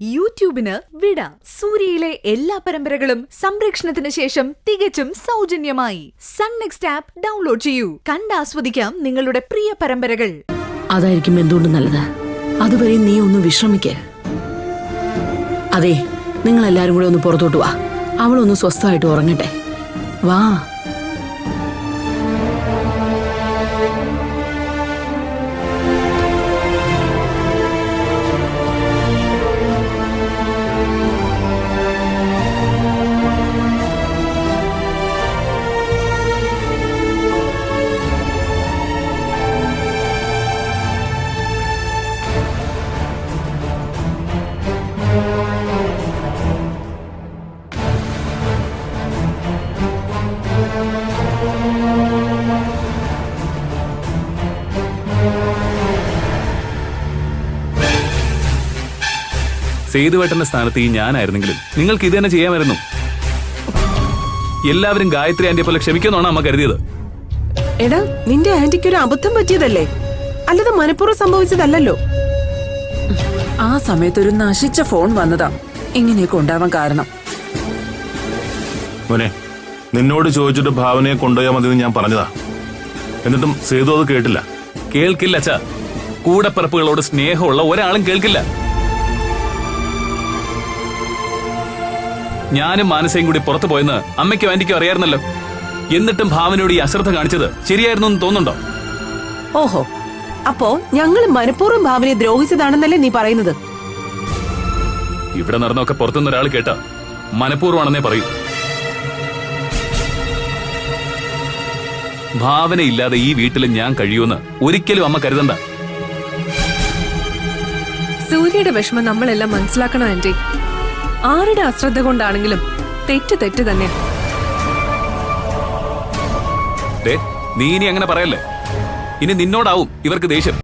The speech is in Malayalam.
യൂട്യൂബിന് വിട. സൂര്യയിലെ എല്ലാ പരമ്പരകളും സംരക്ഷണത്തിന് ശേഷം തികച്ചും സൗജന്യമായി സൺ നെക്സ്റ്റ് ആപ്പ് ഡൗൺലോഡ് ചെയ്യൂ. കണ്ടാസ്വദിക്കാം നിങ്ങളുടെ പ്രിയ പരമ്പരകൾ. അതായിരിക്കും എന്തുകൊണ്ട് നല്ലത്. അതുവരെ നീ ഒന്ന് വിശ്രമിക്ക്. അതെ, നിങ്ങൾ എല്ലാരും കൂടെ ഒന്ന് പുറത്തോട്ട് വാ. അവളൊന്ന് സ്വസ്ഥമായിട്ട് ഉറങ്ങട്ടെ. വാ. സേതുവേട്ടന്റെ സ്ഥാനത്ത് ഈ ഞാനായിരുന്നെങ്കിലും നിങ്ങൾക്ക് ഇത് തന്നെ ചെയ്യാമായിരുന്നു. എല്ലാവരും ഗായത്രി ആന്റിയെ പോലെ ക്ഷമിക്കുമെന്നാണ് അമ്മ കരുതിയത്. എടാ, നിന്റെ ആന്റിക്ക് ഒരു അബദ്ധം പറ്റിയതല്ലേ, അല്ലാതെ മനഃപൂർവ്വം സംഭവിച്ചതല്ലോ. ആ സമയത്ത് ഒരു നശിച്ച ഫോൺ വന്നതാ ഇങ്ങനെയൊക്കെ ഉണ്ടാവാൻ കാരണം. മോനെ, നിന്നോട് ചോദിച്ചിട്ട് ഭാവനയെ കൊണ്ടുപോയാൽ മതി ഞാൻ പറഞ്ഞതാ. എന്നിട്ടും സേതു അത് കേട്ടില്ല. കേൾക്കില്ല അച്ഛാ. കൂടപ്പിറപ്പുകളോട് സ്നേഹമുള്ള ഒരാളും കേൾക്കില്ല. ഞാനും മാനസയും കൂടി പുറത്തു പോയെന്ന് അമ്മയ്ക്കും ആന്റിക്കും അറിയായിരുന്നല്ലോ. എന്നിട്ടും ഭാവനയോട് ഈ അശ്രദ്ധ കാണിച്ചത് ശരിയായിരുന്നു എന്ന് തോന്നുന്നുണ്ടോ? ഓഹോ, അപ്പോ ഞങ്ങൾ മനഃപൂർവ്വം ഭാവനയെ ദ്രോഹിച്ചതാണെന്നല്ലേ നീ പറയുന്നത്? ഇവിടെ നടന്നൊക്കെ പുറത്തുനിന്ന് ഒരാൾ കേട്ട മനഃപൂർവ്വമാണെന്നേ പറയൂ. ഭാവനയില്ലാതെ ഈ വീട്ടിൽ ഞാൻ കഴിയുമെന്ന് ഒരിക്കലും അമ്മ കരുതണ്ട. സൂര്യയുടെ വിഷമം നമ്മളെല്ലാം മനസ്സിലാക്കണം ആന്റി. ആരുടെ അശ്രദ്ധ കൊണ്ടാണെങ്കിലും തെറ്റ് തന്നെ. നീ ഇനി അങ്ങനെ പറയല്ലേ. ഇനി നിന്നോടാവും ഇവർക്ക് ദേഷ്യം.